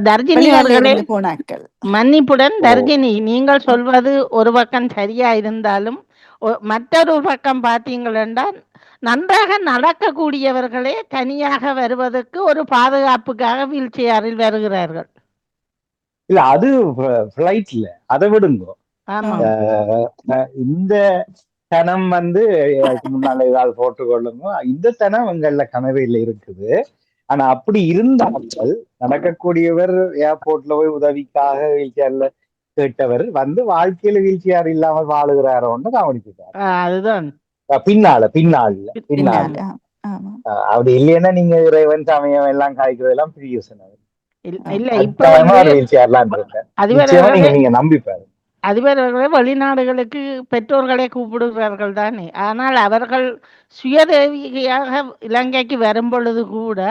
தர்ஜினி வெளிநாட்டுல அவர்களே, இருந்து போனாக்கள். மன்னிப்புடன் ஓ தர்ஜினி, நீங்கள் சொல்வது ஒரு பக்கம் சரியா இருந்தாலும் மற்றொரு பக்கம் பார்த்தீங்கள் என்றால் நன்றாக நடக்கக்கூடியவர்களே தனியாக வருவதற்கு ஒரு பாதுகாப்புக்காக வீல் சேரில் வருகிறார்கள். இல்ல அது ஃபிளைட்ல அதை விடுங்க. ஆமாம். இந்த தனம் அதுக்கு முன்னால ஏதாவது போட்டுக்கொள்ளுங்க. இந்த தனம் எங்கள்ல கனவையில இருக்குது. ஆனா அப்படி இருந்தால் நடக்கக்கூடியவர் ஏர்போர்ட்ல போய் உதவிக்காக வீல் சேர்ல கேட்டவர் வாழ்க்கையில வீல் சேர் இல்லாமல் வாழுகிறாரோன்னு கவனிச்சுட்டார். அதுதான் பின்னால பின்னால பின்னால பின்னால. ஆமா. அப்படி இல்லைன்னா நீங்க இறைவன் சமயம் எல்லாம் காய்க்கிறதெல்லாம் பெரிய யோசனை. இல்ல இப்ப கட்டாயமா ஒரு வீல் சேர்லாம் இருக்கேன். நிச்சயமா நீங்க நம்பிப்பாரு. அதிபர்களே வெளிநாடுகளுக்கு பெற்றோர்களை கூப்பிடுகிறார்கள் தானே. ஆனால் அவர்கள் சுயதேவியாக இலங்கைக்கு வரும் பொழுது கூட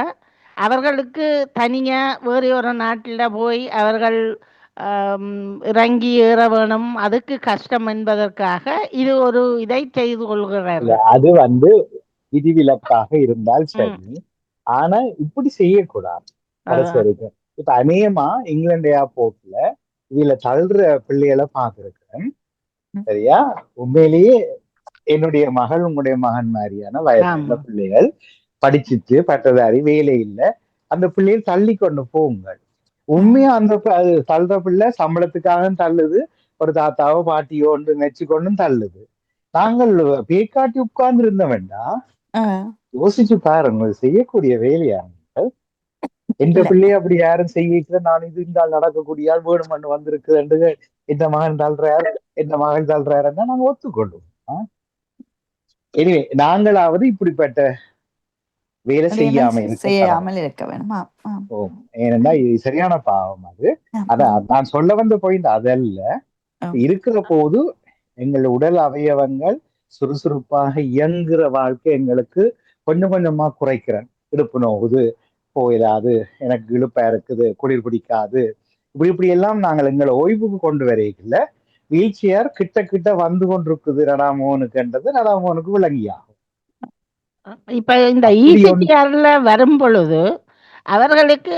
அவர்களுக்கு தனியா வேறு ஒரு நாட்டில் போய் அவர்கள் இறங்கி ஏற வேணும், அதுக்கு கஷ்டம் என்பதற்காக இது ஒரு இதை செய்து கொள்கிறார்கள். அது விதிவிலக்காக இருந்தால் சரி, ஆனா இப்படி செய்யக்கூடாது கடைசி வரைக்கும். இப்ப அநேகமா இங்கிலாந்து ஏர்போர்ட்ல இதுல தள்ளுற பிள்ளைகளை பார்த்திருக்கேன். சரியா? உண்மையிலேயே என்னுடைய மகள் உங்களுடைய மகன் மாதிரியான வயசுல பிள்ளைகள் படிச்சுட்டு பட்டதாரி வேலை இல்லை, அந்த பிள்ளைகள் தள்ளி கொண்டு போங்கள். உண்மையா அந்த தள்ளுற பிள்ளை சம்பளத்துக்காக தள்ளுது, ஒரு தாத்தாவோ பாட்டியோ ஒன்று நெச்சு கொண்டும் தள்ளுது. நாங்கள் பேக்காட்டி உட்கார்ந்து இருந்த வேண்டாம், யோசிச்சு பாருங்க செய்யக்கூடிய வேலையா. எந்த பிள்ளைய அப்படி யாரும் செய்ய நான் இது இந்த நடக்கக்கூடிய வேணுமண்ணு வந்திருக்கு என்று எந்த மகன் தள்ளுறாரு எந்த மகன் தள்ளுறாருன்னா நாங்க ஒத்துக்கொள்ளுவோம். எனவே நாங்களாவது இப்படிப்பட்ட வேலை செய்யாமல் இருக்க வேணுமா? ஏனென்றா இது சரியான பாவம். அதான் நான் சொல்ல வந்த பாயிண்ட் அதல்ல. இருக்கிற போது எங்கள் உடல் அவயவங்கள் சுறுசுறுப்பாக இயங்குற வாழ்க்கை எங்களுக்கு கொஞ்சம் கொஞ்சமா குறைக்கிறேன். இடுப்பு நோகுது, போயிடாது, எனக்கு இழுப்பா இருக்குது, குளிர் பிடிக்காது, இப்படி எல்லாம் நாங்கள் எங்களை ஓய்வுக்கு கொண்டு வரையில வீல் சேர் கிட்ட கிட்ட வந்து கொண்டிருக்குது நடாமோனுக்குன்றது நடாமோனுக்கு விளங்கியாகும். இப்ப இந்த ஈசிஆர்ல வரும் பொழுது அவர்களுக்கு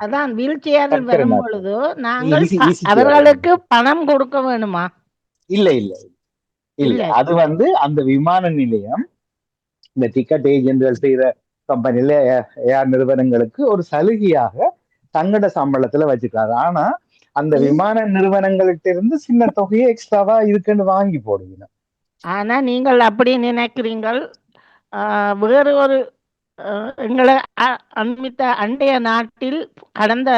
அதான் வீல் சேரில் வரும் பொழுது நாங்கள் அவர்களுக்கு பணம் கொடுக்க வேணுமா? இல்ல இல்ல இல்ல, அது அந்த விமான நிலையம் இந்த டிக்கெட் ஏஜென்ட்கள் செய்யற கம்பெனில ஏர் நிறுவனங்களுக்கு ஒரு சலுகையாக தங்கட சம்பளத்துல வச்சுக்காது. ஆனா அந்த விமான நிறுவனங்கள்கிட்ட இருந்து சின்ன தொகையை எக்ஸ்ட்ராவா இருக்குன்னு வாங்கி போடுவீங்க. ஆனா நீங்கள் அப்படி நினைக்கிறீங்கள். வேறு ஒரு எங்களை அண்டைய நாட்டில் கடந்த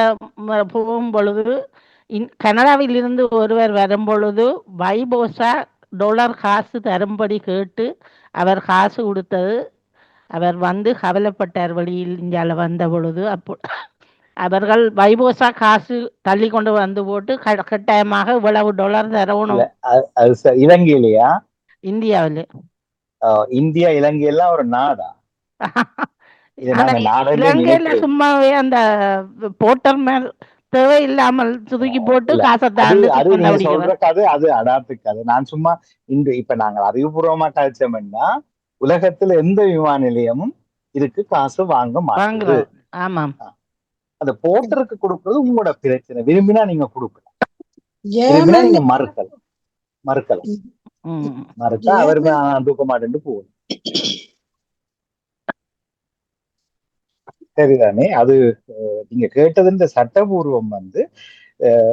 போகும் பொழுது கனடாவில் இருந்து ஒருவர் வரும் பொழுது வைபோசா $1 காசு தரும்படி கேட்டு அவர் காசு கொடுத்தது. அவர் கவலைப்பட்டார் வழியில் இங்கால வந்த பொழுது. அப்போ அவர்கள் வைபோசா காசு தள்ளி கொண்டு வந்து போட்டு கட்டாயமாக இவ்வளவு $1 தரணும். இலங்கையிலையா? இந்தியாவில். இந்தியா இலங்கை எல்லாம் ஒரு நாடா? இலங்கையில சும்மாவே அந்த போட்டர் மேல் தேவையில்லாமல் சுதுக்கி போட்டு காசை தாண்டி அது அடாத்துக்கு அது நான் சும்மா இப்ப நாங்கள் அறிவுபூர்வமா கழிச்சோம்னா உலகத்துல எந்த விமான நிலையமும் இதுக்கு காசு வாங்க மாட்டாங்க. ஆமாம். அந்த போட்டருக்கு கொடுக்கறது உங்களோட பிரச்சனை. விரும்பினா நீங்க கொடுக்கலாம், விரும்பினா நீங்க மறுக்கலாம். மறுத்தா அவருமே தூக்க மாட்டேன்னு போகணும். சரிதானே? அது நீங்க கேட்டது இந்த சட்டபூர்வம்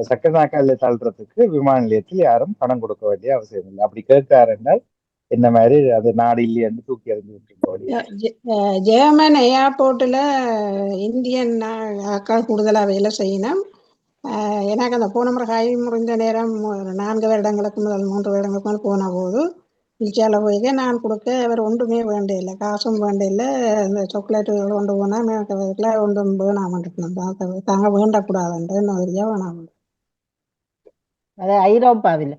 சக்கரநாக்கால தள்ளுறதுக்கு விமான நிலையத்தில் யாரும் பணம் கொடுக்க வேண்டிய அவசியம் இல்லை. அப்படி கேட்காருன்னா என்ன மாதிரி அது நாடு இல்லையான்னு தூக்கி எறிஞ்சு விட்டு. ஜெர்மன் ஏர்போர்ட்ல இந்தியன் ஆட்கள் கூடுதலா வேலை செய்யணும். எனக்கு அந்த போன முறை கை முறிந்த நேரம் 4 வருடங்களுக்கு முதல் 3 வருடங்களுக்கு முதல் போன போது வீழ்ச்சியால போய் நான் கொடுக்க அவர் ஒன்றுமே வேண்டியில்லை, காசும் வேண்டியில்லை. இந்த சாக்லேட்டுகள் கொண்டு போனால் அதுக்கெல்லாம் ஒன்றும் வேணாமட்டு தாங்க வேண்டக்கூடாதுன்ட்டு இன்னும் வேணாம். அது ஐரோப்பாவில்.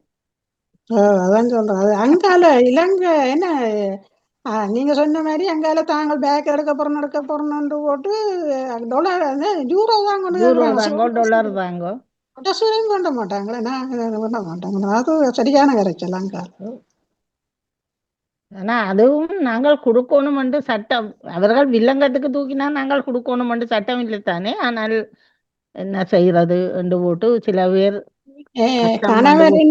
அதான் சொல்றேன். அது அங்கால இலங்கை என்ன நீங்க சொன்ன மாதிரி அங்கால தாங்கள் பேக் எடுக்க போறோம்னு போட்டு $1 தான் $1 தாங்க பண்ண மாட்டாங்களே. நான் பண்ண மாட்டாங்க. அது சரியான கரைச்சல் அங்கால. ஆனா அதுவும் நாங்கள் கொடுக்கணும் என்று சட்டம், அவர்கள் வில்லங்கத்துக்கு தூக்கினா நாங்கள் கொடுக்கணும் என்று சட்டம் இல்லை தானே. ஆனால் என்ன செய்யறது என்று போட்டு சில பேர் கஷ்டம் வந்து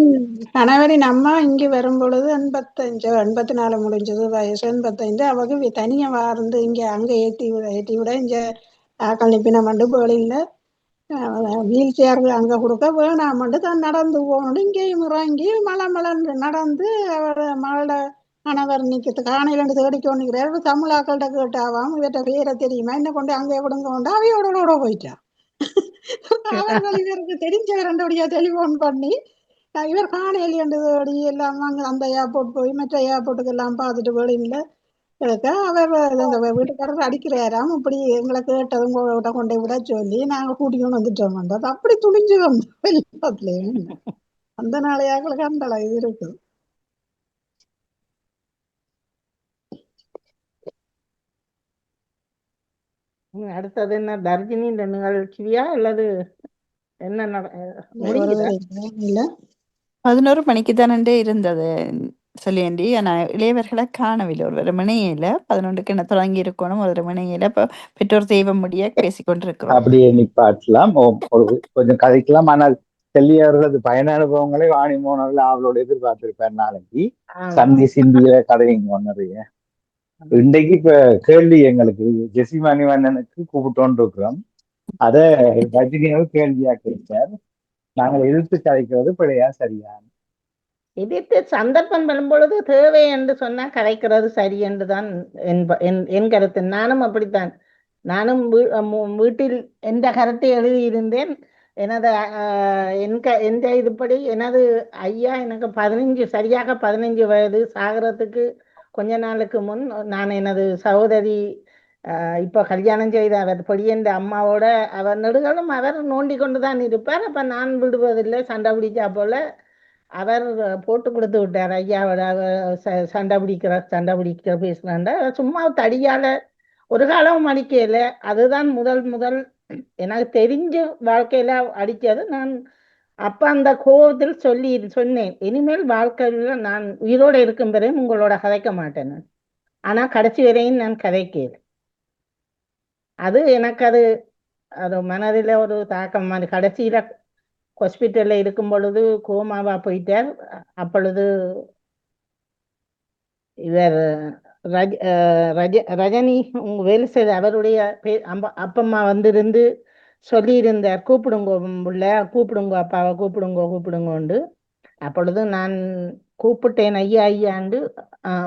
கணவரின் அம்மா இங்கு வரும் பொழுது 84 முடிஞ்சது வயசு. 85 அவங்க தனியா வாழ்ந்து இங்க அங்க ஏற்றி விட இங்க ஆக்கள் நிப்பினம் வந்து பேலில் வீல் சேர் அங்க கொடுக்க வேணாமண்டு தான் நடந்து போகணும். இங்கேயும் இறங்கி மலை நடந்து அவர் மகளோட கணவர் நிற்கிறது காணையில தேடிக்கொண்டுக்கிறார். தமிழாக்கள்கிட்ட கேட்டாவாம் இவற்ற பேரை தெரியுமா, என்ன கொண்டு அங்கே விடுங்க கொண்டு அவையோட போயிட்டா. அவர்கள் இவருக்கு தெரிஞ்சவர் ரெண்டோடியா டெலிஃபோன் பண்ணி இவர் காணையில் என்று தேடி எல்லாம் அங்கே அந்த ஏர்போர்ட் போய் மற்ற ஏர்போர்ட்டுக்கு எல்லாம் பார்த்துட்டு வெளியில் அவர் அந்த வீட்டுக்காரர் அடிக்கிறாராம். இப்படி எங்களை கேட்டது உங்கள்கிட்ட கொண்டு விட சொல்லி நாங்கள் கூட்டிக்கொண்டு வந்துட்டோம். அது அப்படி துணிஞ்சு வந்தோம் எல்லாத்துலேயும். அந்த நாளையாக்களுக்கு அந்த இது இருக்குது. அடுத்தது என்ன தர்ஜினி இந்த நிகழ்ச்சியா அல்லது என்ன இல்ல 11 மணிக்கு தானே இருந்தது சொல்லியண்டி. ஆனால் இளையவர்களை காணவில்லை. ஒரு மணியில 11க்கு என்ன தொடங்கி இருக்கணும். ஒரு மணியில இப்போ பெற்றோர் தெய்வம் முடிய பேசிக்கொண்டிருக்கிறோம். அப்படியே நிப்பாட்டலாம், கொஞ்சம் கதைக்கலாம். ஆனால் செல்லியவர்களது பயண அனுபவங்களை வாணிமோனர்கள் அவளோட எதிர்பார்த்திருப்பார். நாளைக்கு சந்தி சிந்தியில கதைங்க நிறைய. இன்றைக்கு இப்ப கேள்வி எங்களுக்கு ஜெசிமணி மன்னனுக்கு கூப்பிட்டோன்னு இருக்கிறோம். அத ரஜினியாவும் கேள்வியாக்கி இருக்கார். நாங்கள் எதிர்த்து கதைக்கிறது பிழையா சரியா? எதிர்த்து சந்தர்ப்பம் வரும்பொழுது தேவை என்று சொன்னா கதைக்கிறது சரி என்றுதான் என் கருத்து. நானும் அப்படித்தான். நானும் வீட்டில் எந்த கருத்தை எழுதியிருந்தேன். எனது எந்த இதுபடி எனது ஐயா எனக்கு சரியாக 15 வயது சாகிறதுக்கு கொஞ்ச நாளுக்கு முன் நான் எனது சகோதரி இப்போ கல்யாணம் செய்த அவர் பொடியன்ற அம்மாவோட அவர் நெடுகளும் அவர் நோண்டி கொண்டுதான் இருப்பார். அப்ப நான் விடுவதில்லை. சண்டை பிடிச்சா போல அவர் போட்டு கொடுத்து விட்டார். ஐயாவோட சண்டை பிடிக்கிற பேசுனாண்ட சும்மா தடியால ஒரு காலம் அடிக்கல. அதுதான் முதல் எனக்கு தெரிஞ்ச வாழ்க்கையில அடிச்சது. நான் அப்ப அந்த கோபத்தில் சொன்னேன், இனிமேல் வாழ்க்கையில நான் உயிரோட இருக்கும் பிறகு உங்களோட கதைக்க மாட்டேன். ஆனா கடைசி வரையும் நான் கதைக்கல. அது எனக்கு அது மனதில் ஒரு தாக்கம் மாதிரி. கடைசியில ஹாஸ்பிட்டல்ல இருக்கும் பொழுது கோமாவா போயிட்டார். அப்பொழுது இவர் ரஜினி வேலை செய்த அவருடைய அப்பம்மா வந்திருந்து சொல்லியிருந்தார், கூப்பிடுங்கோ புள்ள, கூப்பிடுங்கோ அப்பாவை, கூப்பிடுங்கோண்டு. அப்பொழுது நான் கூப்பிட்டேன், ஐயா ஐயாண்டு.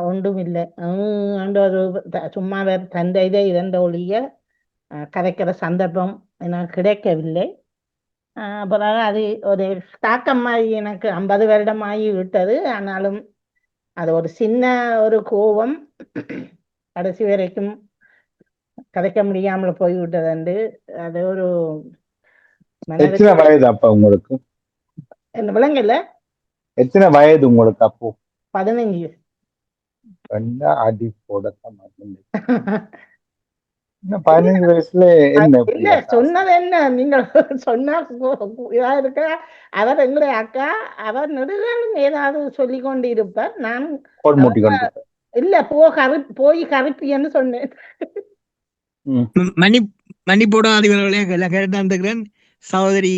ஒன்றும் இல்லை ஆண்டு ஒரு சும்மா வேற தந்தை இதண்ட ஒழிய கதைக்கிற சந்தர்ப்பம் எனக்கு கிடைக்கவில்லை. அப்புறம் அது ஒரு தாக்கம் மாதிரி எனக்கு 50 வருடம் ஆகி விட்டது. ஆனாலும் அது ஒரு சின்ன ஒரு கோபம் கடைசி வரைக்கும் கதைக்க முடியாமல் போய்விட்டது. அது ஒரு எத்தனை வயது அப்ப உங்களுக்கு? என்ன விளங்கல? எத்தனை வயது உங்களுக்கு அப்போ? 15. அடி போடத்தான் 15 வயசுல என்ன இல்ல சொன்னது என்ன நீங்க சொன்னா இதா இருக்க. அவர் எங்களுடைய அக்கா, அவர் நெடுகாலும் ஏதாவது சொல்லி கொண்டு இருப்பார். நான் இல்ல போய் கருப்பின்னு சொன்னேன். மணி போட அதிபர்களே கேட்டாந்துக்கிறேன். சகோதரி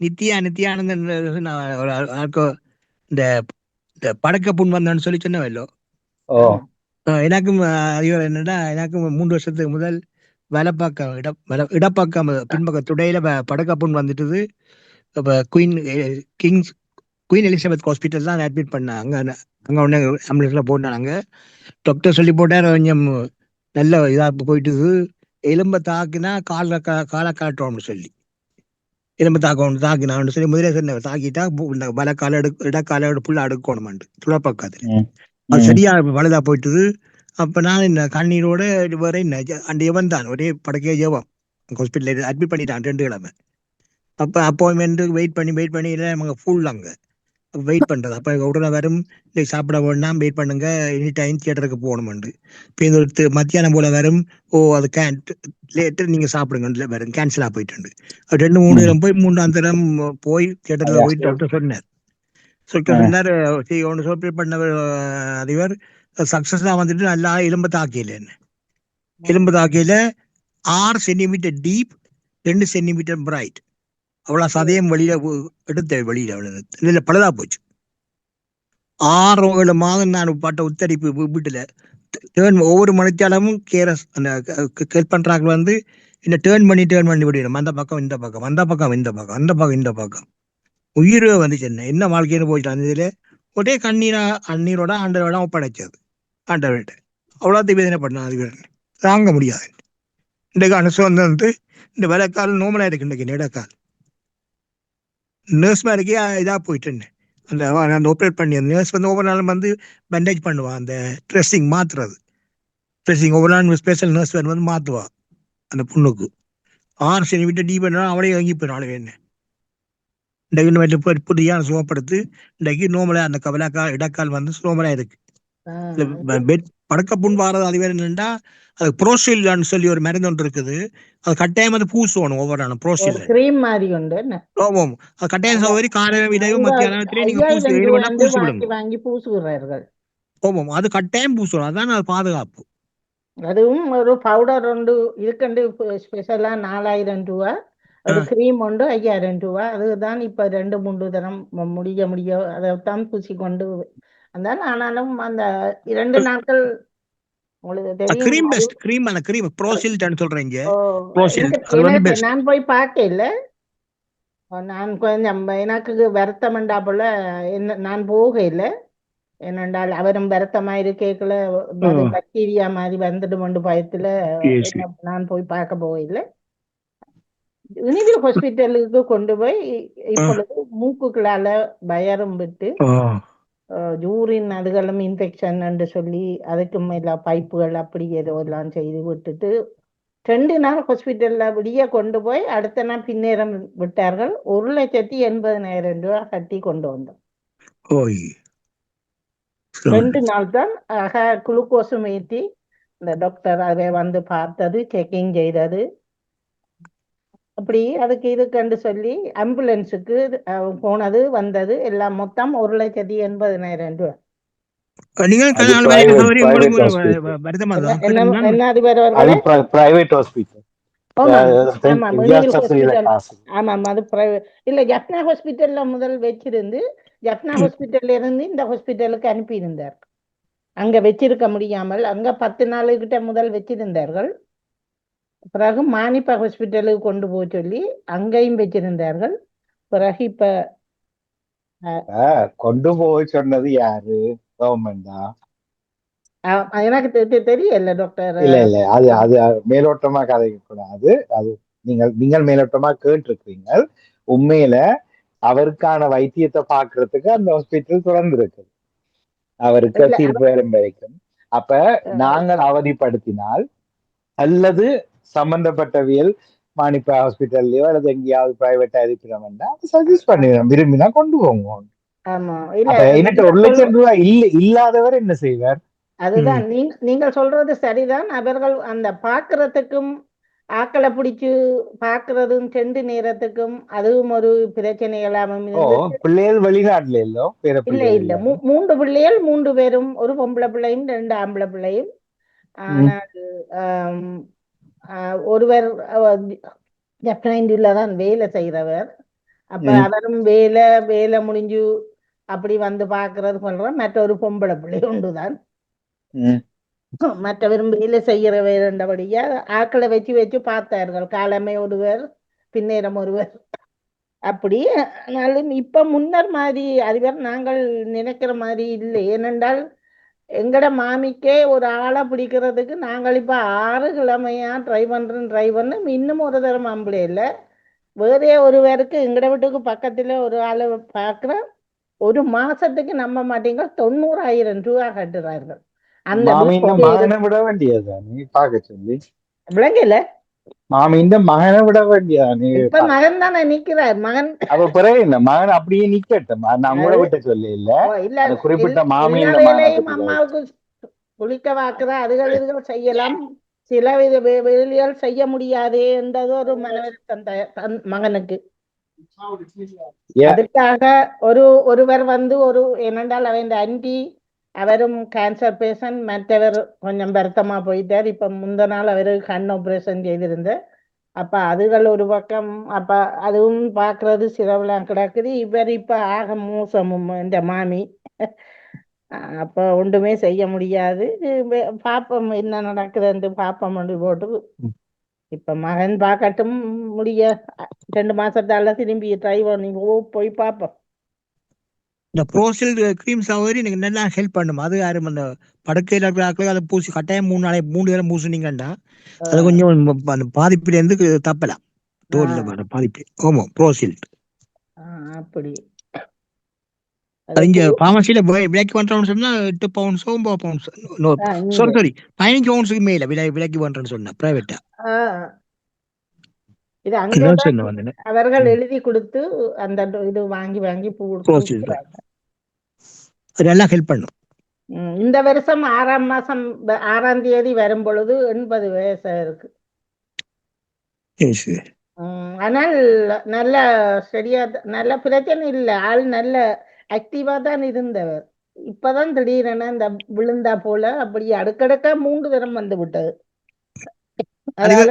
நித்யானந்தன் இந்த படக்க புண் வந்தான்னு சொல்லி சொன்னவல்லோ. எனக்கும் அதிபர் என்னடா, எனக்கும் 3 வருஷத்துக்கு முதல் வலப்பக்கம் இடப்பக்கம் பின்பக்கம் துடையில படக்க புண் வந்துட்டுது. இப்போ குயின் எலிசபெத் ஹாஸ்பிட்டல் தான் அட்மிட் பண்ணாங்க. அங்கே ஒன்று ஆம்புலன்ஸ்ல போட்டாங்க. டாக்டர் சொல்லி போட்டார், கொஞ்சம் நல்ல இதாக போயிட்டுது. எலும்பை தாக்கினா காலை காட்டோம்னு சொல்லி, எலும்பு தாக்கினான்னு சொல்லி முதலே சொன்ன, தாக்கிட்டா வலக்கால இடக்கால ஃபுல்லாக அடுக்கணுமாண்டு துளப்பக்காது. அது சரியா வலுதா போயிட்டுது. அப்போ நான் இந்த கண்ணீரோட வேற என்ன அந்த எவன் தான் ஒரே படக்கே ஜெவம் ஹாஸ்பிட்டலில் அட்மிட் பண்ணிட்டான் 2 கிழமை. அப்போ அப்பாயின்மெண்ட்டுக்கு வெயிட் பண்ணி இல்லை நமக்கு ஃபுல் அங்கே வெயிட் பண்ணுறது. அப்போ உடனே வரும், இல்லை சாப்பிட வேண்டாம், வெயிட் பண்ணுங்க, எனி டைம் தியேட்டருக்கு போகணுமெண்டு. இப்போ இந்த மத்தியானம் போல் வரும், அது லேட்டர் நீங்கள் சாப்பிடுங்க வரும், கேன்சலாக போயிட்டு 2-3 தரம் போய் 3ஆம் தரம் போய் தியேட்டரில் போய் டாக்டர் சொன்னார். சரி ஒன்று சோப்பி பண்ணவர் அதிபர் சக்சஸ்ஸா வந்துட்டு நல்லா எலும்பு தாக்கையில என்ன எலும்பு தாக்கையில 6 சென்டிமீட்டர் டீப் 2 சென்டிமீட்டர் பிரைட் அவ்வளவு சதயம் வெளியில எடுத்த வெளியில அவ்வளவு பழுதா போச்சு. 6-7 மாதம் நான் பட்ட உத்தரிப்பு வீட்டுல ஒவ்வொரு மணித்தாலமும் கேரஸ் அந்த ஹெல்ப் பண்றாங்க வந்து இந்த டேர்ன் பண்ணி விடணும். அந்த பக்கம் இந்த பக்கம் அந்த பக்கம் இந்த பக்கம் அந்த பக்கம் இந்த பக்கம் உயிர் வந்துச்சு. என்ன வாழ்க்கைன்னு போயிட்டு அந்த இதுல ஒரே அண்ணீரோட ஆண்டரோட ஒப்படைச்சது ஆண்டவர்கிட்ட அவ்வளோத்தையும் வேதனை பண்ணான். அது தாங்க முடியாது. இன்றைக்கு அனுசம் வந்து இந்த வேலைக்கால் நோமலா இருக்கு. இன்றைக்கு இடக்கால் நர்ஸ் மாதிரிக்கே இதாக போயிட்டு அந்த ஆப்ரேட் பண்ணி அந்த நர்ஸ் வந்து ஒவ்வொரு நாளும் வந்து பேண்டேஜ் பண்ணுவான். அந்த ட்ரெஸ்ஸிங் மாத்துறது ட்ரெஸ்ஸிங் ஒவ்வொரு நாள் ஸ்பெஷல் நர்ஸ் வந்து மாற்றுவா அந்த பொண்ணுக்கு. 6 சென்டிமீட்டர் டீப் பண்ணா அவளே வாங்கி போயிடும். என்ன இன்றைக்கு புதிய சுகப்படுத்து இன்றைக்கு நோமலா அந்த கவலைக்கால் இடக்கால் வந்து சோமலா இருக்கு. பெட் படக்க புண் வாரது அது வேற என்னண்டா அது புரோசில்னு சொல்லி ஒரு மருந்து ஒன்று இருக்குது. அது கட்டாயம் அது பூசுவணும் ஒவ்வொரு நாளும் புரோசில் கிரீம் மாதிரி உண்டு. அது கட்டாயம் சௌகரி காலையில விடையும் மத்தியானத்திலே நீங்க பூசி விடுங்க. வாங்கி பூசுகிறார்கள். ஓமம் அது கட்டாயம் பூசுவோம். அதான் அது பாதுகாப்பு. அதுவும் ஒரு பவுடர் ஒன்று இதுக்கண்டு ஸ்பெஷலா 4000 ரூபா. ஒரு கிரீம் ஒன்று 5000 ரூபா. அதுதான் இப்ப 2-3 தரம் முடிய அதைத்தான் பூசி கொண்டு வந்தான். ஆனாலும் அந்த 2 நாட்கள் உங்களுக்கு தெரியும். நான் போய் பார்க்க இல்ல. நான் கொஞ்சம் எனக்கு வருத்தம்ண்டா போல நான் போக இல்லை. ஏனென்றால் அவரும் வருத்தமா இருக்கேக்குள்ள பாக்டீரியா மாதிரி வந்துட்டு பயத்துல நான் போய் பார்க்க போகல. இனிவில் ஹாஸ்பிட்டலுக்கு கொண்டு போய் இப்பொழுது மூக்குகளால வயரும் விட்டு யூரின் அதுகளும் இன்ஃபெக்ஷன் என்று சொல்லி அதுக்கு மேல பைப்புகள் அப்படி ஏதோ எல்லாம் செய்து விட்டுட்டு 2 நாள் ஹாஸ்பிட்டல்ல விடிய கொண்டு போய் அடுத்த நாள் பின்னேறம் விட்டார்கள். 1,80,000 ரூபா கட்டி கொண்டு வந்தோம். 2 நாள் தான் குளுக்கோஸும் ஏற்றி இந்த டாக்டர் அதை வந்து பார்த்தது, செக்கிங் செய்தது. அப்படி அதுக்கு இதுக்கண்டு சொல்லி ஆம்புலன்ஸுக்கு போனது வந்தது எல்லாம் மொத்தம் 1,80,000 ரூபா. ஜப்னா ஹாஸ்பிட்டல்ல முதல் வச்சிருந்து ஜப்னா ஹாஸ்பிட்டல்ல இருந்து இந்த ஹாஸ்பிட்டலுக்கு அனுப்பி இருந்தார். அங்க வச்சிருக்க முடியாமல் அங்க 10 நாளுக்கிட்ட முதல் வச்சிருந்தார்கள். பிறகு மானிப்பா ஹாஸ்பிட்டலுக்கு கொண்டு போக சொல்லி அங்கேயும் வச்சிருந்தார்கள். பிறகு இப்ப கொண்டு போக சொன்னது யாரு? கவர்மெண்டா? எனக்கு தெரியல டாக்டர். இல்ல அது அது மேலோட்டமா கதைக்க கூடாது. அது நீங்கள் மேலோட்டமா கேட்டிருக்கீங்க. உண்மையில அவருக்கான வைத்தியத்தை பாக்குறதுக்கு அந்த ஹாஸ்பிட்டல் தொடர்ந்து இருக்கு அவருக்கு தீர்ப்பு வரும் வரைக்கும். அப்ப நாங்கள் அவதிப்படுத்தினால் அல்லது சம்பந்தப்பட்டவியல் மானிப்பா ஹாஸ்பிட்டல்லயோ அல்லது எங்கேயாவது பிரைவேட்டா இருக்கிறோம்னா சஜஸ்ட் பண்ணிடுறோம். விரும்பினா கொண்டு போங்க. எனக்கு 1,00,000 ரூபாய் இல்லாதவர் என்ன செய்வார்? அதுதான் நீங்கள் சொல்றது சரிதான். அவர்கள் அந்த பாக்குறதுக்கும் ஆக்களை பிடிச்சு பாக்குறதும் 2 நேரத்துக்கும் அதுவும் ஒரு பிரச்சனைகளாகவும் பிள்ளைகள் வெளிநாட்டுல இல்ல 3 பிள்ளைகள் 3 பேரும் ஒரு பொம்பளை பிள்ளையும் 2 ஆம்பளை பிள்ளையும். ஆனால் ஒருவர் ஜப்பானில தான் வேலை செய்யறவர். அப்ப அவரும் வேலை முடிஞ்சு அப்படி வந்து பாக்குறது பண்ற மற்றொரு பொம்பளை பிள்ளை உண்டுதான். மற்றவரும் வேலை செய்கிற வேண்டபடியா ஆக்களை வச்சு பார்த்தார்கள். காலமே ஒருவர் பின்னேறம் ஒருவர் அப்படி. ஆனாலும் இப்ப முன்னர் மாதிரி அதுவர் நாங்கள் நினைக்கிற மாதிரி இல்லை. ஏனென்றால் எங்கட மாமிக்கே ஒரு ஆளை பிடிக்கிறதுக்கு நாங்கள் இப்ப 6 கிழமையா ட்ரை பண்ண இன்னும் ஒரு தரம் ஆம்பளை இல்லை. வேறே ஒருவருக்கு எங்கட வீட்டுக்கு பக்கத்துல ஒரு ஆளை பார்க்கிற ஒரு மாசத்துக்கு நம்ப மாட்டீங்க 90,000 ரூபா கட்டுறார்கள். அந்த மகனை விட வேண்டியதானே பார்க்க சொல்லி விளங்கல. மாமியின் மகனை விட வேண்டியதானே. இப்ப மகன் தானே நிக்கிறார். மகன் அப்ப பிறகு என்ன மகன் அப்படியே நிக்கட்டும். நான் கூட விட்ட சொல்லி இல்ல குறிப்பிட்ட மாமியின் வேலையும் அம்மாவுக்கு குளிக்க வாக்குற அதுகள் செய்யலாம். சில வேலைகள் செய்ய முடியாது என்றது ஒரு மனவருத்தம் மகனுக்கு. அதுக்காக ஒருவர் வந்து என்னென்றால் அவன் ஆன்டி அவரும் கேன்சர் பேஷண்ட், மற்றவர் கொஞ்சம் வருத்தமா போயிட்டார். இப்ப முந்த நாள் அவருக்கு கண் ஆபரேஷன் செய்திருந்த. அப்ப அதுகள் ஒரு பக்கம், அப்ப அதுவும் பாக்குறது சிரவெல்லாம் கிடக்குது. இவர் இப்ப ஆக மோசமும் இந்த மாமி. அப்ப ஒன்றுமே செய்ய முடியாது. பாப்போம் என்ன நடக்குதுன்னு பாப்போம் போட்டு. இப்ப மகன் பார்க்கட்டும் முடிய 2 மாசத்தால திரும்பி ட்ரை பண்ணி போய் பார்ப்போம். இந்த ப்ரோசில் கிரீம் சவரி எனக்கு நல்லா ஹெல்ப் பண்ணும். அது யாரும் அந்த படுக்கையில் இருக்கிற ஆட்களுக்கு அதை பூசி கட்டாயம் 3 நேரம் பூசினீங்கன்னா அது கொஞ்சம் அந்த பாதிப்புல இருந்து தப்பலாம். தோல்ல வர பாதிப்பு. ஆமா ப்ரோசில். அப்படி அது இங்க பார்மசியில விலைக்கு பண்றோம்னு சொன்னா 8 பவுண்ட்ஸ் 9 பவுண்ட்ஸ் சாரி 15 பவுண்ட்ஸுக்கு மேல விலைக்கு பண்றேன்னு சொன்னா பிரைவேட்டா. இது அங்க அவர்கள் எழுதி கொடுத்து அந்த இது வாங்கி அதெல்லாம் ஹெல்ப் பண்ணும். இந்த வருஷம் 6ஆம் மாசம் 6ஆம் தேதி வரும் பொழுது 80 வயசு இருக்கு. ஆனால் நல்ல சரியா, நல்ல பிரச்சனை இல்லை, ஆள் நல்ல ஆக்டிவா தான் இருந்தவர். இப்பதான் திடீரென இந்த விழுந்தா போல அப்படி அடுக்கடுக்கா 3 தரம் வந்து விட்டது. அதனால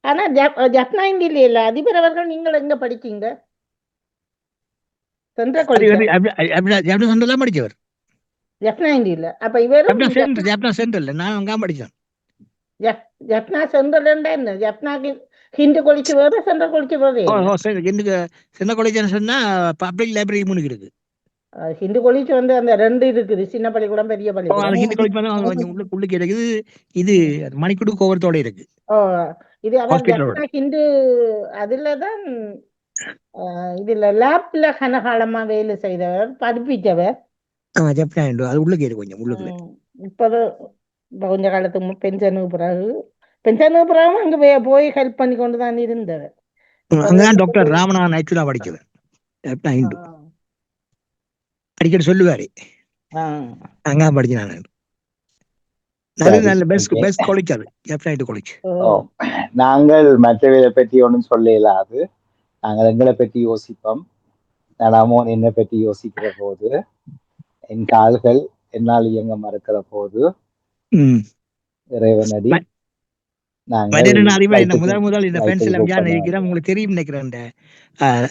ஆனா ஜப்னா இந்தியில இல்ல அதிபர் அவர்கள், நீங்கள் எங்க படிக்கீங்க? படிச்சவர் ஜப்னா இந்தியில. அப்ப இவரும் ஜப்னா சென்ட்ரல், நான் அங்க படிச்சேன். ஜப்னா சென்ட்ரல் என்ன? ஜப்னாக்கு ஹிந்து காலேஜ் வேற, சென்ட்ரல் காலேஜ் வேற. சென்ட்ரல் காலேஜ் சொன்னா பப்ளிக் லைப்ரரி முன்னுக்கு இருக்கு. ஹிந்து காலேஜ் வந்து அந்த 2 இருக்குது, சின்ன பள்ளிக்கூடம் பெரிய பள்ளிக்கூடம். ஹிந்து காலேஜ் உள்ளுக்கு இருக்குது. இது மணிக்கூடு கோவரத்தோட இருக்கு. இது அவர் ஜப்னா ஹிந்து அதுலதான் இதுல லேப்ல கனகாலமா வேலை செய்தவர், படிப்பிச்சவர். அது உள்ளுக்கு இருக்கு கொஞ்சம் உள்ளுக்குள்ள. இப்போது கொஞ்ச காலத்துக்கு பென்ஷனுக்கு பிறகு அங்க போய் ஹெல்ப் பண்ணி கொண்டுதான் இருந்தவர். அங்கதான் டாக்டர் ராமநாதன் ஆக்சுவலா படிச்சவர். அடிக்கடி சொல்லுவாரு அங்க படிச்சான். நாங்கள் மற்றவரை பற்றி ஒன்றும் சொல்ல இயலாது. நாங்கள் எங்களை பற்றி யோசிப்போம். நான் என்னை பற்றி யோசிக்கிற போது, என் கால்கள் என்னால் இயங்க மறுக்கிற போது இறைவனடி முதல் இந்த உங்களுக்கு தெரியும் நினைக்கிறேன். இந்த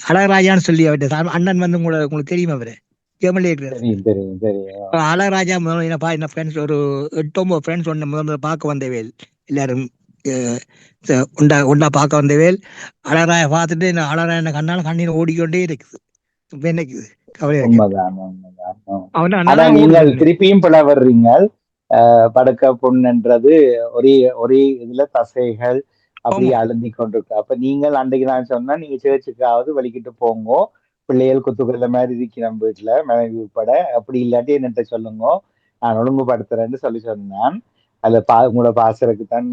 அழகராஜான்னு சொல்லி அவருடைய அண்ணன் வந்து உங்களுக்கு தெரியும். அவரு அழகராஜா முதல்ல ஒரு 8-9 ஃப்ரெண்ட்ஸ் முதல்ல பார்க்க வந்தவேல், எல்லாரும் உண்டா பார்க்க வந்தவேல். அழகராஜ பார்த்துட்டு அழகராஜ கண்ணால கண்ணீர் ஓடிக்கொண்டே இருக்குது. நீங்கள் திருப்பியும் பிழை வர்றீங்க. படுக்க புண்ணுன்றது ஒரே இதுல தசைகள் அப்படி அழுந்தி கொண்டிருக்கு. அப்ப நீங்கள் அன்றைக்கு நான் சொன்னா, நீங்க சேர்ச்சுக்காவது வலிக்கிட்டு போங்க, பிள்ளைகள் குத்துக்கல்ல மாதிரி இருக்கு நம்ம வீட்டுல, மனைவி உட்பட. அப்படி இல்லாட்டி என்னட்ட சொல்லுங்க, நான் ஒழுங்குபடுத்துறேன்னு சொன்னேன். அதுல உங்களோட பாசறதுக்கு தான்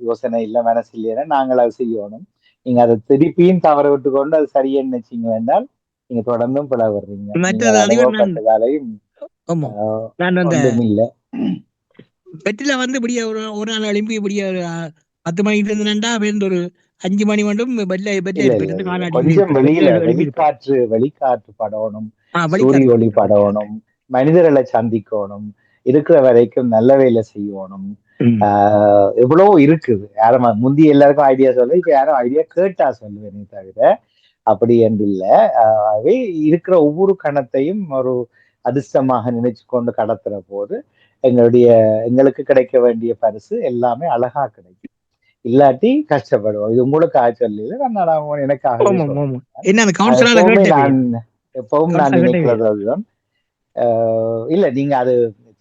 யோசனை இல்லை, மனசு இல்லைன்னா நாங்கள் அதை செய்யணும். நீங்க அதை திருப்பியும் தவற விட்டு கொண்டு அது சரியா நினைச்சீங்க வேண்டால் நீங்க தொடர்ந்தும் பிழை வர்றீங்க. அனுபவப்பட்டதாலையும் ஒன்றும் இல்லை. பெட்டில வந்து இப்படியே ஒரு நாள் எழுப்பி இப்படியே 10 மணிக்கு இருந்தேன்டா, ஒரு 5 மணி மட்டும் கொஞ்சம் வெளிக்காற்று படணும், சூரிய ஒளி படணும், மனிதர்களை சந்திக்கணும், இருக்கிற வரைக்கும் நல்ல வேலை செய்யணும். எவ்வளவு இருக்குது. யாரும் முந்தி எல்லாருக்கும் ஐடியா சொல்ல, இப்ப யாரும் ஐடியா கேட்டா சொல்லுவேனே தவிர அப்படி என்று இல்லை. அவை இருக்கிற ஒவ்வொரு கணத்தையும் ஒரு அதிர்ஷ்டமாக நினைச்சு கொண்டு கடத்துற போது எங்களுக்கு கிடைக்க வேண்டிய பரிசு எல்லாமே அழகா கிடைக்கும். இல்லாட்டி கஷ்டப்படுவோம். இது உங்களுக்கு ஆச்சரியம். எனக்காக எப்பவும் நான் நினைக்கிறது அதுதான். இல்ல நீங்க அது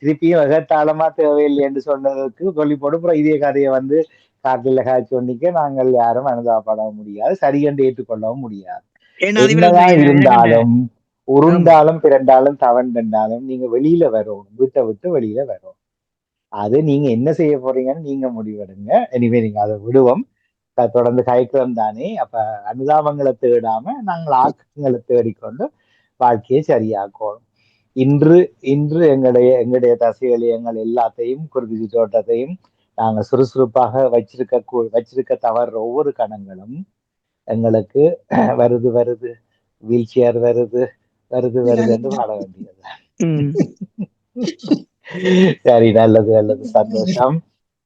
திருப்பியும் எகத்தாளமா தேவையில்லை என்று சொன்னதுக்கு சொல்லி போட்டு இதே கதையை வந்து காட்டில காய்ச்சி ஒன்னிக்க நாங்கள் யாரும் அனுதாபப்பட முடியாது, சரியென்று ஏற்றுக்கொள்ளவும் முடியாது. என்னதான் இருந்தாலும் உருண்டாலும் பிறண்டாலும் தவண்டாலும் நீங்க வெளியில வரும், வீட்டை விட்டு வெளியில வரும். அது நீங்க என்ன செய்ய போறீங்கன்னு நீங்க முடிவெடுங்க. எனிவே நீங்க அதை விடுவோம். தொடர்ந்து கயக்கம் தானே. அப்ப அனுதாபங்களை தேடாம நாங்கள் ஆக்கங்களை தேடிக்கொண்டு வாழ்க்கையை சரியாக்கணும். இன்று எங்களுடைய தசைகளியங்கள் எல்லாத்தையும் குருதி தோட்டத்தையும் நாங்கள் சுறுசுறுப்பாக வச்சிருக்க தவறுற ஒவ்வொரு கணங்களும் எங்களுக்கு வருது வீல் சேர் வருது, வருது வருதுன்னு பாட வேண்டியது. ம். சரி, நல்லது நல்லது, சந்தோஷம்.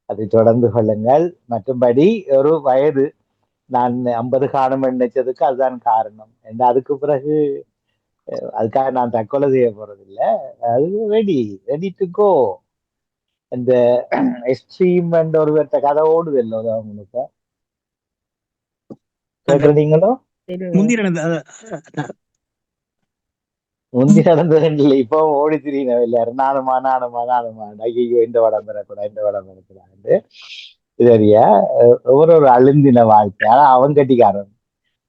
அதை தொடர்ந்து கொள்ளுங்கள். மற்றும்படி ஒரு வயது நான் 50 காணும் நினைச்சதுக்கு அதுதான் காரணம். அதுக்கு பிறகு அதுக்காக நான் தற்கொலை செய்ய போறதில்ல. அது ரெடி ரெடி டு கோ. இந்த எக்ஸ்ட்ரீம் என்ற ஒருவர்கிட்ட கதை ஓடுது இல்லை உங்களுக்கு, கேட்டிருந்தீங்களோ? முந்தி நடந்த முந்தி நடந்தது இல்லை, இப்போ ஓடி திரியின எல்லாரும் நானுமா நானுமா நானுமா, ஐயோ இந்த வடம் பெறக்கூடாது இந்த வடம் பெறக்கூடாது. சரியா, ஒரு அழுந்தின வாழ்க்கை. ஆனா அவன் கட்டிக்காரன்,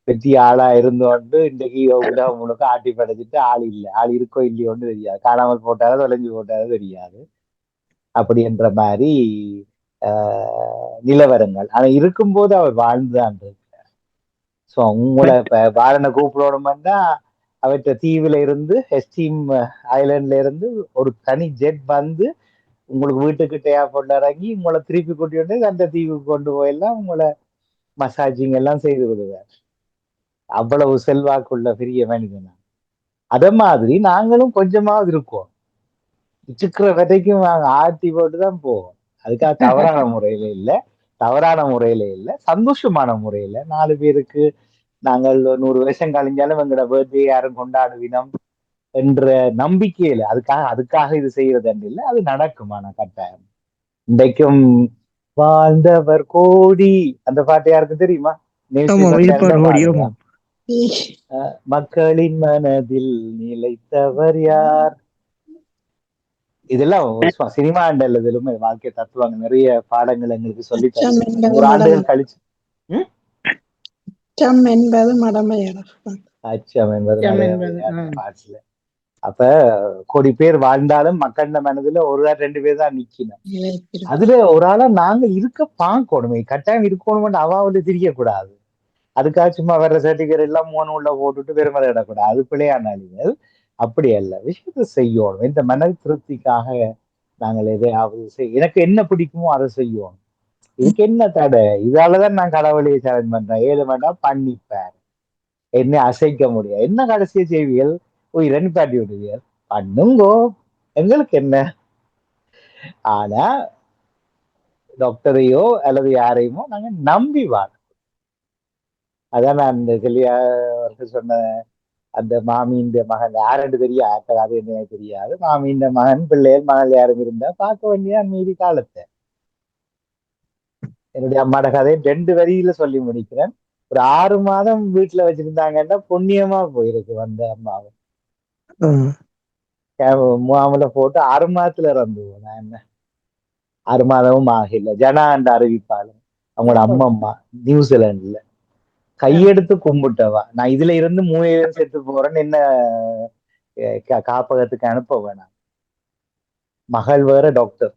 பெரிய ஆளா இருந்தோண்டு இன்றைக்கு உலகம் முழுக்க ஆட்டி படைச்சிட்டு ஆள் இல்லை, ஆள் இருக்கோ இல்லையோன்னு தெரியாது, காணாமல் போட்டாலும் தொலைஞ்சு போட்டாலும் தெரியாது. அப்படி என்ற மாதிரி நிலவரங்கள். ஆனா இருக்கும்போது அவர் வாழ்ந்துதான் இருக்கார். ஸோ உங்களை இப்ப பாரனை கூப்பிடணும்னா அவற்ற தீவுல இருந்து எஸ்டீம் ஐலண்ட்ல இருந்து ஒரு தனி ஜெட் வந்து உங்களுக்கு வீட்டுக்கிட்ட ஏர்போர்ட்ல இறங்கி உங்களை திருப்பி கூட்டிட்டு அந்த தீவுக்கு கொண்டு போயெல்லாம் உங்களை மசாஜிங் எல்லாம் செய்து விடுவார். அவ்வளவு செல்வாக்குள்ள பெரிய மனிதனா. அத மாதிரி நாங்களும் கொஞ்சமாவது இருக்கோம், இருக்கிற விதைக்கும் நாங்க ஆட்டி போட்டுதான் போவோம். அதுக்காக தவறான முறையில இல்ல, சந்தோஷமான முறையில 4 பேருக்கு நாங்கள் 100 வருஷம் கழிஞ்சாலும் எங்களோட பர்த்டே யாரும் கொண்டாடுவினம் என்ற நம்பிக்கையில, அதுக்காக இது செய்யறது இல்லை, அது நடக்குமான கட்டாயம். இன்றைக்கும் வாழ்ந்தவர் கோடி அந்த பாட்டு யாருக்கு தெரியுமா? மக்களின் மனதில் நிலைத்தவர் யார்? இதெல்லாம் சினிமா அண்டல்லுமே வாழ்க்கை தத்துவாங்க, நிறைய பாடங்கள் எங்களுக்கு சொல்லி தருவாங்க 100 ஆண்டுகள் கழிச்சு. அச்சம் என்பது மடமையடா. பாட்டுல அப்ப கோடி பேர் வாழ்ந்தாலும் மக்கள் மனதுல ஒரு 2 பேர் தான் நிக்கணும். அதுல ஒரு ஆளா நாங்க இருக்க பாக்கணுமே, கட்டாயம் இருக்கணும்னு அவாவில தெரியக்கூடாது. அதுக்காக சும்மா வர்ற சர்டிபிகேட் எல்லாம் உள்ள போட்டுட்டு பெருமதி இடக்கூடாது, அது பிள்ளையானாலிகள். அப்படி அல்ல, விஷயத்தை செய்யணும். இந்த மன திருப்திக்காக நாங்கள் எதையாவது எனக்கு என்ன பிடிக்குமோ அதை செய்யணும். இதுக்கு என்ன தடை? இதாலதான் நான் கடவுளையை சேலஞ்ச் பண்றேன். 7 வேண்டாம் பண்ணிப்பார், என்ன அசைக்க முடியாது, என்ன கடைசியை செய்வியல் உயிரை பாட்டி விடுவியல், பண்ணுங்கோ, எங்களுக்கு என்ன. ஆனா டாக்டரையோ அல்லது யாரையுமோ நாங்க நம்பி வாழ. அதான் நான் இந்த அவருக்கு சொன்ன அந்த மாமீண்ட மகன் யாருன்னு தெரியாது, அது என்ன தெரியாது. மாமீண்ட மகன் பிள்ளைகள் மகள் யாரும் இருந்தா பார்க்க வேண்டிய மீதி காலத்தை. என்னுடைய அம்மாட கதையை 2 வரியில சொல்லி முடிக்கிறேன். ஒரு 6 மாதம் வீட்டுல வச்சிருந்தாங்கன்னா புண்ணியமா போயிருக்கு. வந்த அம்மாவை முகாமில போட்டு 6 மாதத்துல இறந்துவோம். நான் என்ன 6 மாதமும் ஆகல. ஜனா என்ற அறிவிப்பாளர், அவங்களோட அம்மா நியூசிலாந்துல, கையெடுத்து கும்பிட்டவா, நான் இதுல இருந்து 3 செத்து போறேன்னு என்ன காப்பகத்துக்கு அனுப்ப வேணாம். மகள் வேற டாக்டர்,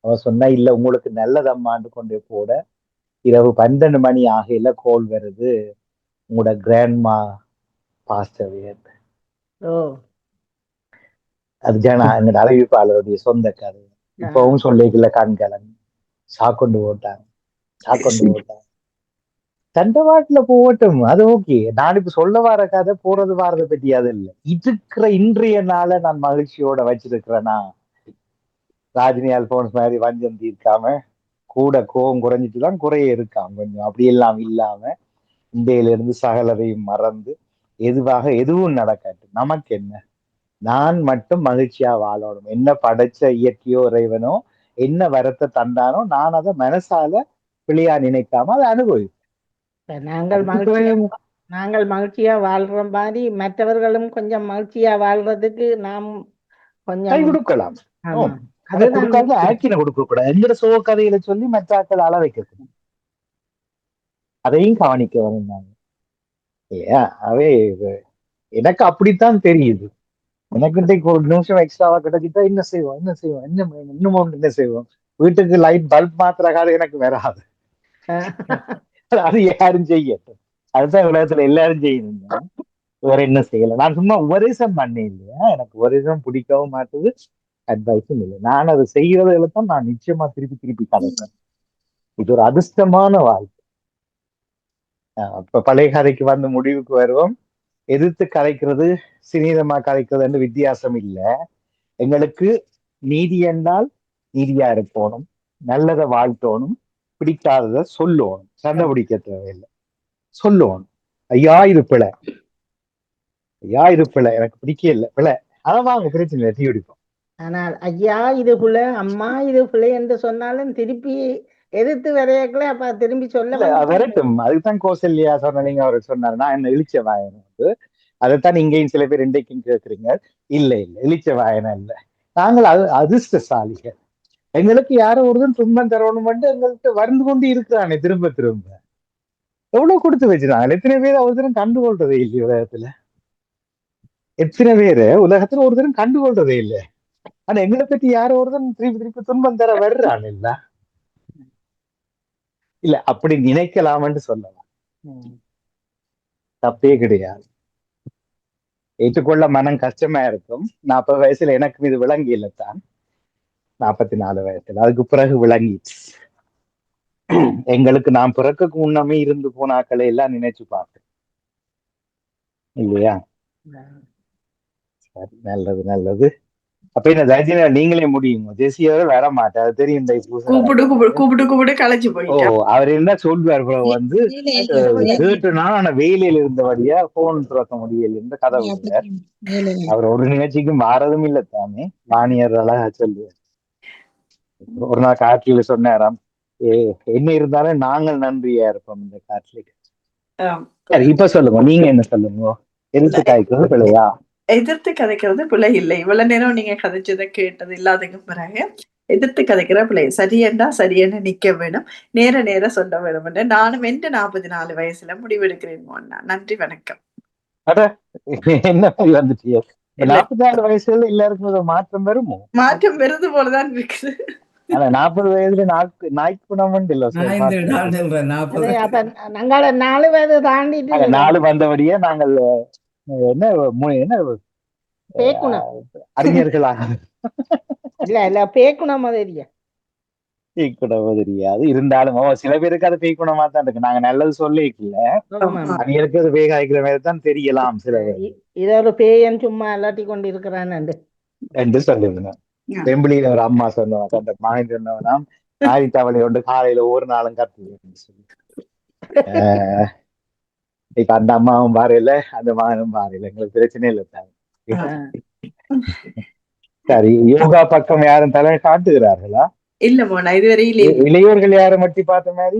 அவ சொன்னா இல்ல உங்களுக்கு நல்லதம்மான்னு கொண்டு போட இரவு 12 மணி ஆகையில கோல் வருது, உங்களோட கிராண்ட்மா பாஸ்டர். அது ஜனா எங்க அறிவிப்பாளருடைய சொந்த கதை. இப்பவும் சொல்லிக்கல கண்கலன் சாக்கொண்டு போட்டாங்க. தண்டவாட்டுல போகட்டும், அது ஓகே. நான் இப்ப சொல்ல வர கதை போறது வாரதை பற்றி அது இல்லை. இருக்கிற இன்றைய நாளை நான் மகிழ்ச்சியோட வச்சிருக்கிறேன்னா, ராஜினி அல்போன்ஸ் மாதிரி வஞ்சம் தீர்க்காம கூட கோவம் குறைஞ்சிட்டுதான் குறைய இருக்காம கொஞ்சம் அப்படி எல்லாம் இல்லாம இந்தியில இருந்து சகலதையும் மறந்து எதுவும் நடக்காது, நமக்கு என்ன, நான் மட்டும் மகிழ்ச்சியா வாழணும். என்ன படைச்ச இயற்கையோ இறைவனோ என்ன வரத்தை தந்தானோ நான் அதை மனசால பிள்ளையா நினைக்காம அதை அனுபவிப்பேன். நாங்கள் மகிழ்ச்சியா வாழ்ற மாதிரி மற்றவர்களும் கொஞ்சம் மகிழ்ச்சியா வாழ்றதுக்கு நாம் கொஞ்சம் கை கொடுக்கலாம். ஆக்கின கொடுக்க கூடாது. எங்கிற சோக கதையில சொல்லி மற்றாக்கள் அள வைக்கக்கூடாது, அதையும் கவனிக்க வந்தாங்க இல்லையா? அவே எனக்கு அப்படித்தான் தெரியுது. எனக்கு ஒரு நிமிஷம் எக்ஸ்ட்ராவா கிடைச்சிட்டா என்ன செய்வோம் என்ன செய்வோம், வீட்டுக்கு லைட் பல்ப் மாத்திர காது எனக்கு வராது. அது யாரும் செய்யட்டும், அதுதான் உலகத்துல எல்லாரும் செய்யணும். வேற என்ன செய்யல. நான் சும்மா உபதேசம் பண்ணேன் இல்லையா, எனக்கு உபதேசம் பிடிக்கவும் மாட்டுது, அட்வைஸும் இல்லை. நான் அதை செய்யறதுல தான் நான் நிச்சயமா திருப்பி கதைப்பேன். இது ஒரு அதிர்ஷ்டமான வாழ்க்கை. இப்ப பழைய கதைக்கு வந்து முடிவுக்கு வருவோம். எதிர்த்து கதைக்கிறது சிநீதமா கதைக்கிறதுன்னு வித்தியாசம் இல்லை. எங்களுக்கு நீதி என்றால் நீதியா இருக்கணும், நல்லதை வாழ்த்தணும், பிடிக்காததை சொல்லணும், சண்டை பிடிக்க தேவையில்லை, சொல்லணும். ஐயா இது பிழை, ஐயா இது பிழை, எனக்கு பிடிக்க இல்லை பிழை, அதை வாங்க பிரச்சனை இல்லை, டீ குடிப்போம். ஆனால் ஐயா இது பிள்ளை, அம்மா இது பிள்ளை என்று சொன்னாலும் திருப்பி எதிர்த்து வரையக்கல அப்ப திரும்பி சொல்ல வரட்டும். அதுதான் கௌசல்யா சொன்னீங்க, அவர் சொன்னாரு நான் என்ன இழிச்ச வாயனை வந்து, அதைத்தான் இங்கேயும் சில பேர் இன்றைக்கும் கேட்குறீங்க. இல்லை இல்லை, இழிச்ச வாயனை இல்லை, நாங்கள் அதிர்ஷ்டசாலிகள். எங்களுக்கு யாரோ ஒருத்தன் துன்பம் தரணும் எங்கள்கிட்ட வந்து கொண்டு இருக்கிறானே திரும்ப திரும்ப. எவ்வளவு கொடுத்து வச்சிருக்காங்க. எத்தனை பேர் ஒருத்தரும் கண்டுகொள்றதே இல்லை உலகத்துல, எத்தனை பேரு உலகத்துல ஒருத்தரும் கண்டுகொள்றதே இல்லை. ஆனா எங்களை பற்றி யாரோ ஒருத்தன் திருப்பி திருப்பி துன்பம் தர வர்றான். இல்ல அப்படி நினைக்கலாம்னு சொல்லலாம், தப்பே கிடையாது. ஏற்றுக்கொள்ள மனம் கஷ்டமா இருக்கும். 40 வயசுல எனக்கு இது விளங்கி இல்லைத்தான், 44 வயசுல அதுக்கு பிறகு விளங்கிச்சு. எங்களுக்கு நான் பிறக்க முன்னமே இருந்து போனாக்களை எல்லாம் நினைச்சு பார்த்தேன் இல்லையா? சரி, நல்லது நல்லது. அப்ப என்ன தர்ஜினா நீங்களே முடியும், ஜெசியோட வர மாட்டாரு தெரியும். கூப்பிட்டு களைச்சு போயிட்டு அவர் என்ன சொல்வார் வந்து கேட்டுனா ஆனா வேலையில இருந்தபடியா போன் திறக்க முடியல என்று கதை விட்டார். அவர் ஒரு நிகழ்ச்சிக்கும் மாறதும் இல்லை தானே, வாணியர் அழகா சொல்லுவார். ஒரு நாள் காட்சியில சொன்னாராம், என்ன இருந்தாலும் நாங்கள் நன்றியா இருப்போம் இந்த காட்சிக்கு. சரி, இப்ப சொல்லுங்க, நீங்க என்ன சொல்லுங்க. எதிர்த்து காய்க்கிறது பிள்ளையா? எதிர்த்து கதைக்கிறது பிள்ளை இல்லை. இவ்வளவு நேரம் நீங்க கதைச்சதை கேட்டது இல்லாததுக்கு பிறகு எதிர்த்து கதைக்கிற பிள்ளை சரியண்டா சரியன்னு நிக்க வேணும், நேர நேர சொல்ல வேணும் என்று நானும் எந்த 44 வயசுல முடிவெடுக்கிறேன். நன்றி, வணக்கம். அட என்ன வந்துட்டிய 44 வயசுல எல்லாருக்கும் ஒரு மாற்றம் வருமோ? மாற்றம் வருது போலதான் இருக்குது. ஆனா 40 வயதுல நாய்க்கு குணம் இல்ல. நாங்கள் 4 வயது தாண்டிட்டு 4 வந்தபடியே நாங்கள் என்ன என்ன அறிஞர்களாக இல்ல பேக்குணம் மாதிரியா? பேய்க்குணம் தெரியாது, இருந்தாலும் சில பேருக்கு அது பேய்க்குணமா தான் இருக்கு. நாங்க நல்லது சொல்லிக்கல, அறிஞருக்கு அது பேய் காய்க்கிற மாதிரி தான் தெரியலாம். சில பேர் இத ஒரு பேயன் சும்மா அல்லாட்டி கொண்டு இருக்கிறான் என்று சொல்லுங்க. தெம்பிளியில ஒரு அம்மா சொன்னவன், அந்த மகன் சொன்னவனாம், நாரி தவளை ஒன்று காலையில ஒரு நாளும் கத்துதுன்னு சொல்லி. இப்ப அந்த அம்மாவும் பாறையில அந்த மகனும் பாறையில, எங்களுக்கு பிரச்சனை இல்லை தாங்க. சரி, யோகா பக்கம் யாரும் தலை காட்டுகிறார்களா? இல்ல மோனா, இதுவரையில் இளையோர்கள் யாரும் மட்டி பார்த்த மாதிரி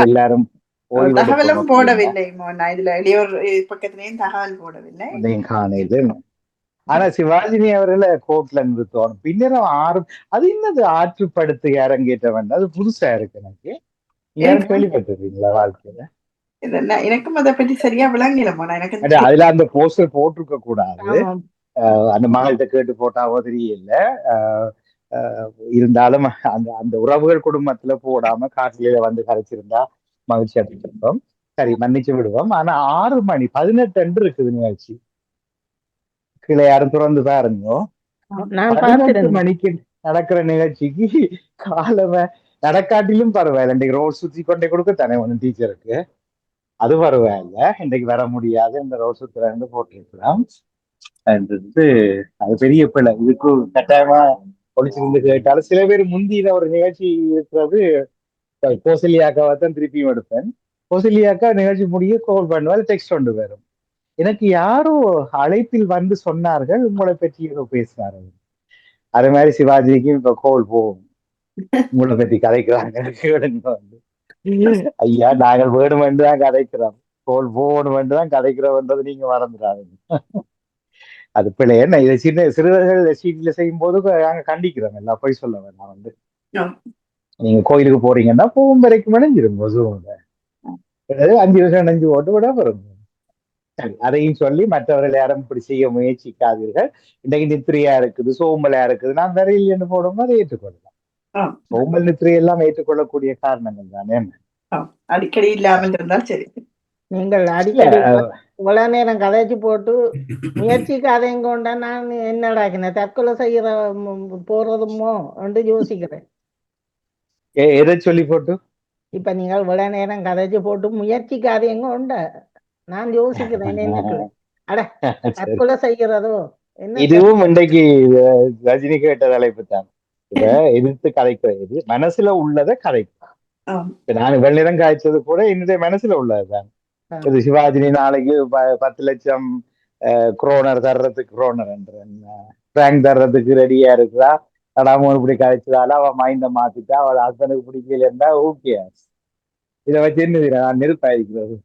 எல்லாரும் தகவலும் போடவில்லை மோனா. இதுல இளையோர் பக்கத்திலேயும் தகவல் போடவில்லை. ஆனா சிவாஜினி அவர்களை கோர்ட்ல நிறுத்தணும் பின்னர் 6 அது என்னது ஆற்றுப்படுத்து அரங்கேற்றம், அது புதுசா இருக்கு எனக்கு. யாரும் கேள்விப்பட்டிருக்கீங்களா வாழ்க்கையில? எனக்கும் அதை பற்றி சரியா விளங்கல மோனா. எனக்கு அதுல அந்த போஸ்டர் போட்டிருக்க கூடாது, அந்த மகள்கிட்ட கேட்டு போட்டாவோ தெரியல. இருந்தாலும் அந்த அந்த உறவுகள் குடும்பத்துல போடாம காட்டில வந்து கரைச்சிருந்தா மகிழ்ச்சி அடைஞ்சிருப்போம். சரி, மன்னிச்சு விடுவோம். ஆனா 6 மணி 18 இருக்குது நிகழ்ச்சி. கீழே யாரும் திறந்து பாருங்க. 18 மணிக்கு நடக்கிற நிகழ்ச்சிக்கு காலமே நடக்காட்டிலும் பரவாயில்ல, இன்றைக்கு ரோட் சுத்தி கொண்டே கொடுக்க தானே ஒன்று டீச்சருக்கு, அது பரவாயில்ல. இன்றைக்கு வர முடியாது, இந்த ரோட் சுத்துறாங்க போட்டிருக்கலாம். அது பெரிய பிள்ளை. இதுக்கு கட்டாயமா பொலிச்சிருந்து கேட்டாலும் சில பேர் முந்தின ஒரு நிகழ்ச்சி இருக்கிறது. கோசல்யாக்காவை தான் திருப்பியும் எடுப்பேன். கோசல்யாக்கா நிகழ்ச்சி முடிய கால் பண்ணுவாள், டெக்ஸ்ட் கொண்டு வரும். எனக்கு யாரோ அழைப்பில் வந்து சொன்னார்கள், உங்களை பற்றி ஏதோ பேசினார்கள். அதே மாதிரி சிவாஜிக்கும் இப்ப கோல் போகும், உங்களை பற்றி கதைக்கிறாங்க. ஐயா, நாங்கள் வேணும் என்றுதான் கதைக்கிறோம், கோல் போகணும் என்றுதான் கதைக்கிறோம்ன்றது நீங்க மறந்துடாதீங்க. அது பிள்ளை. என்ன இதை சிறுவர்கள் சீட்ல செய்யும் போது நாங்க கண்டிக்கிறோம், எல்லாம் போய் சொல்ல வேண்டாம். நீங்க கோயிலுக்கு போறீங்கன்னா போகும் வரைக்கும் நினைஞ்சிருங்க, 5 வருஷம் நினைஞ்சு ஓட்டு விட வரும். சரி, அதையும் சொல்லி மற்றவர்கள் யாரும் இப்படி செய்ய முயற்சிக்காதீர்கள். இன்றைக்கு நித்திரையா இருக்குது, சோம்பலா இருக்குது, நான் வேற இல்லைன்னு போடும்போது அதை ஏற்றுக்கொள்ளலாம். சோம்பல் நித்திரை எல்லாம் ஏற்றுக்கொள்ளக்கூடிய காரணங்கள் தானே. அடிக்கடி இல்லாமல் இருந்தால் சரி. நீங்கள் அடிக்கடி இவ்வளவு நேரம் கதைச்சு போட்டு முயற்சிக்காதையும் கொண்டா நான் என்னடாக்கின தற்கொலை செய்யற போறதுமோ என்று யோசிக்கிறேன். எதை சொல்லி போட்டு இப்ப நீங்கள் இவ்வளவு நேரம் கதைச்சு போட்டு முயற்சிக்காதீங்க உண்டு. நான் யோசிக்கிறேன் என்னக்குள்ள. அட சரி, தற்கொலை செய்கிறதோ என்ன இதுவும் இன்றைக்கு ரஜினி கேட்ட தலைப்பு தான். இப்ப எதிர்த்து கதைக்கிறது மனசுல உள்ளதை கதைக்கும். ஆம். இப்ப நான் வெள்ளிடம் காய்ச்சது கூட என்னுடைய மனசுல உள்ளதுதான். இது சிவாஜினி நாளைக்கு 10 லட்சம் குரோனர் தர்றதுக்கு குரோனர் ரேங்க் தர்றதுக்கு ரெடியா இருக்கிறா. அவன் இப்படி கழிச்சதால அவன் மைண்ட மாத்திட்டா, அவள் ஹஸ்பண்டுக்கு பிடிக்கலன்னா ஓகே, இதை வச்சு என்ன நான் நெருப்பாயிருக்கிறது.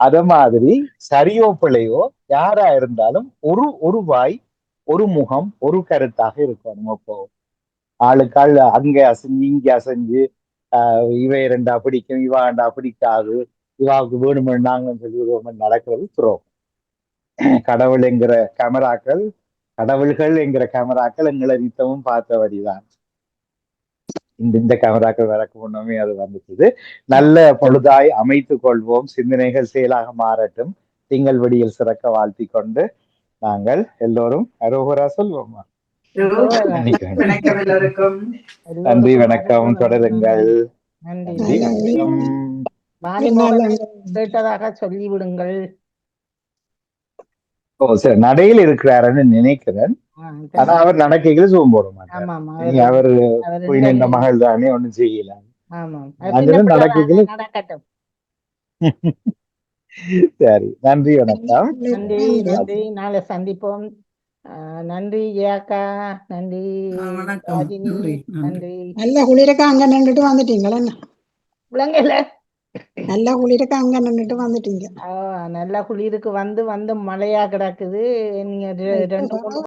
அத மாதிரி சரியோ பிழையோ யாரா இருந்தாலும் ஒரு வாய் ஒரு முகம் ஒரு கருத்தாக இருக்கணும். இப்போ ஆளுக்காள் அங்க அசைஞ்சு இங்க அசைஞ்சு இவை ரெண்டா பிடிக்கும், இவா ரெண்டா பிடிக்காது, இவாவுக்கு வேணுமென்னாங்கன்னு சொல்லி நடக்கிறது துரோகம். கடவுள் என்கிற கேமராக்கள், கடவுள்கள் என்கிற கேமராக்கள் எங்களை நித்தமும் பார்த்தபடிதான். இந்த கேமராக்கள் விளக்கு முன்னமே அது வந்துச்சு. நல்ல பொழுதாய் அமைத்துக் கொள்வோம். சிந்தனைகள் செயலாக மாறட்டும். திங்கள் வெடியில் சிறக்க வாழ்த்தி கொண்டு நாங்கள் எல்லோரும் அரோகரா சொல்வோமா? வணக்கம் எல்லோருக்கும். நன்றி, வணக்கம். தொடருங்கள். நன்றி. நன்றி, வணக்கம். கேட்டதாக சொல்லிவிடுங்கள். ஓ சரி, நடையில் இருக்கிறாருன்னு நினைக்கிறேன். ஆனா அவர் நடக்கைகளை சூம் போட மாட்டார். அவர் போய் நின்ற மகள் தானே, ஒண்ணும் செய்யல. நடக்கைகளை நடக்கட்டும். சரி, நன்றி, வணக்கம். நன்றி, நன்றி. நாளை சந்திப்போம். நன்றி ஜெயாக்கா, நன்றி ராஜினி, நன்றி. நல்ல குளிரக்கா அங்க நின்றுட்டு வந்துட்டீங்களா? விளங்கல. நல்ல குளிருக்கு அங்க நின்றுட்டு வந்துட்டீங்க. நல்ல குளிருக்கு வந்து மழையா கிடக்குது. நீங்க 2 3